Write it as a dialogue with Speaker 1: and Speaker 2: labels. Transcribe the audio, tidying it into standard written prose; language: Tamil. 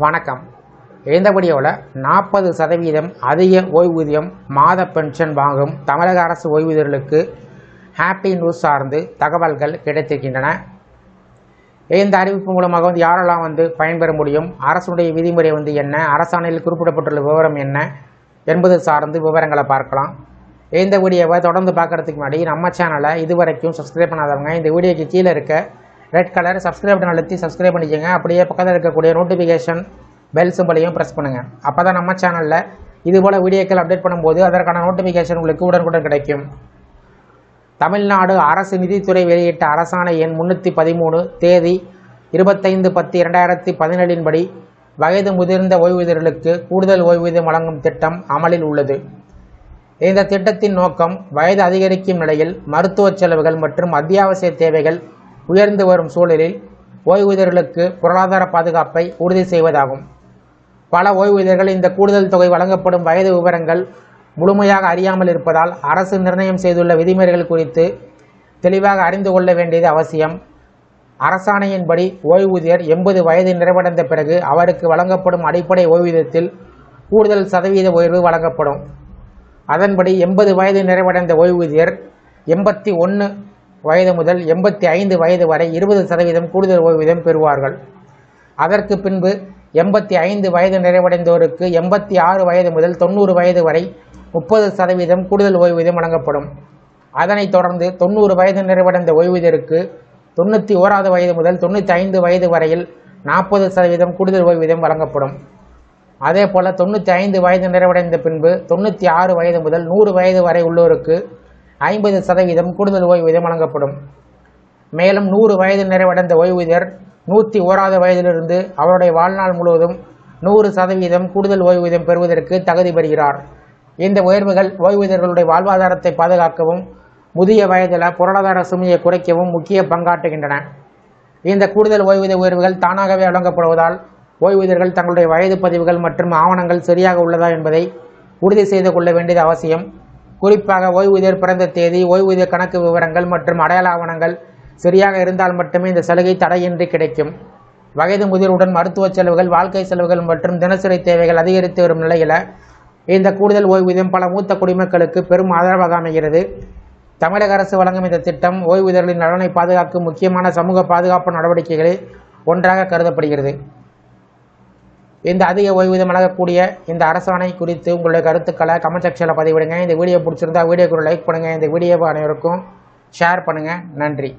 Speaker 1: வணக்கம். இந்த வீடியோவில் 40% அதிக ஓய்வூதியம் மாத பென்ஷன் வாங்கும் தமிழக அரசு ஓய்வூதியர்களுக்கு ஹாப்பி நியூஸ் சார்ந்து தகவல்கள் கிடைத்திருக்கின்றன. இந்த அறிவிப்பு மூலமாக யாரெல்லாம் பயன்பெற முடியும், அரசுடைய விதிமுறை என்ன, அரசாணையில் குறிப்பிடப்பட்டுள்ள விவரம் என்ன என்பது சார்ந்து விவரங்களை பார்க்கலாம். இந்த வீடியோவை தொடர்ந்து பார்க்குறதுக்கு முன்னாடி நம்ம சேனலை இதுவரைக்கும் சப்ஸ்கிரைப் பண்ணாதவங்க இந்த வீடியோக்கு கீழே இருக்க ரெட் கலர் சப்ஸ்கிரைப் பட்டன் அழுத்தி சப்ஸ்கிரைப் பண்ணிக்கோங்க. அப்படியே பக்கத்தில் இருக்கக்கூடிய நோட்டிஃபிகேஷன் பெல் சிம்பலையும் ப்ரெஸ் பண்ணுங்கள். அப்போ தான் நம்ம சேனலில் இதுபோல் வீடியோக்கள் அப்டேட் பண்ணும்போது அதற்கான நோட்டிஃபிகேஷன் உங்களுக்கு உடனுக்குடன் கிடைக்கும். தமிழ்நாடு அரசு நிதித்துறை வெளியிட்ட அரசாணை எண் 313 தேதி 25/10/2017 படி வயது முதிர்ந்த ஓய்வூதியர்களுக்கு கூடுதல் ஓய்வூதியம் வழங்கும் திட்டம் அமலில் உள்ளது. இந்த திட்டத்தின் நோக்கம் வயது அதிகரிக்கும் நிலையில் மருத்துவ செலவுகள் மற்றும் அத்தியாவசிய தேவைகள் உயர்ந்து வரும் சூழலில் ஓய்வூதியர்களுக்கு பொருளாதார பாதுகாப்பை உறுதி செய்வதாகும். பல ஓய்வூதியர்கள் இந்த கூடுதல் தொகை வழங்கப்படும் வயது விவரங்கள் முழுமையாக அறியாமல் இருப்பதால் அரசு நிர்ணயம் செய்துள்ள விதிமுறைகள் குறித்து தெளிவாக அறிந்து கொள்ள வேண்டியது அவசியம். அரசாணையின்படி ஓய்வூதியர் 80 வயது நிறைவடைந்த பிறகு அவருக்கு வழங்கப்படும் அடிப்படை ஓய்வூதியத்தில் கூடுதல் சதவீத உயர்வு வழங்கப்படும். அதன்படி 80 வயது நிறைவடைந்த ஓய்வூதியர் 81 வயது முதல் 85 வயது வரை 20% கூடுதல் ஓய்வூதியம் பெறுவார்கள். அதற்கு பின்பு 85 வயது நிறைவடைந்தோருக்கு 86 வயது முதல் 90 வயது வரை 30% கூடுதல் ஓய்வூதியம் வழங்கப்படும். அதனைத் தொடர்ந்து 90 வயது நிறைவடைந்த ஓய்வூதியருக்கு 91 வயது முதல் 95 வயது வரையில் 40% கூடுதல் ஓய்வூதியம் வழங்கப்படும். அதேபோல் 95 வயது நிறைவடைந்த பின்பு 96 வயது முதல் 100 வயது வரை உள்ளோருக்கு 50% கூடுதல் ஓய்வூதியம் வழங்கப்படும். மேலும் 100 வயது நிறைவடைந்த ஓய்வூதியர் 101 வயதிலிருந்து அவருடைய வாழ்நாள் முழுவதும் 100% கூடுதல் ஓய்வூதியம் பெறுவதற்கு தகுதி பெறுகிறார். இந்த உயர்வுகள் ஓய்வூதியர்களுடைய வாழ்வாதாரத்தை பாதுகாக்கவும் முதிய வயதில் பொருளாதார சுமையை குறைக்கவும் முக்கிய பங்காற்றுகின்றன. இந்த கூடுதல் ஓய்வூதிய உயர்வுகள் தானாகவே வழங்கப்படுவதால் ஓய்வூதியர்கள் தங்களுடைய வயது பதிவுகள் மற்றும் ஆவணங்கள் சரியாக உள்ளதா என்பதை உறுதி செய்து கொள்ள வேண்டியது அவசியம். குறிப்பாக ஓய்வூதியர் பிறந்த தேதி, ஓய்வூதிய கணக்கு விவரங்கள் மற்றும் அடையாள ஆவணங்கள் சரியாக இருந்தால் மட்டுமே இந்த சலுகை தடையின்றி கிடைக்கும். வயது முதிர்வுடன் மருத்துவ செலவுகள், வாழ்க்கை செலவுகள் மற்றும் தினசரி தேவைகள் அதிகரித்து வரும் நிலையில் இந்த கூடுதல் ஓய்வூதியம் பல மூத்த குடிமக்களுக்கு பெரும் ஆதரவாக அமைகிறது. தமிழக அரசு வழங்கும் இந்த திட்டம் ஓய்வூதியர்களின் நலனை பாதுகாக்கும் முக்கியமான சமூக பாதுகாப்பு நடவடிக்கைகளில் ஒன்றாக கருதப்படுகிறது. இந்த அதிக ஓய்வூதியம் வழங்கக்கூடிய இந்த அரசாணை குறித்து உங்களுடைய கருத்துக்களை கமெண்ட் செக்ஷனில் பதிவிடுங்க. இந்த வீடியோ பிடிச்சிருந்தா வீடியோக்கு ஒரு லைக் பண்ணுங்கள். இந்த வீடியோவை அனைவருக்கும் ஷேர் பண்ணுங்கள். நன்றி.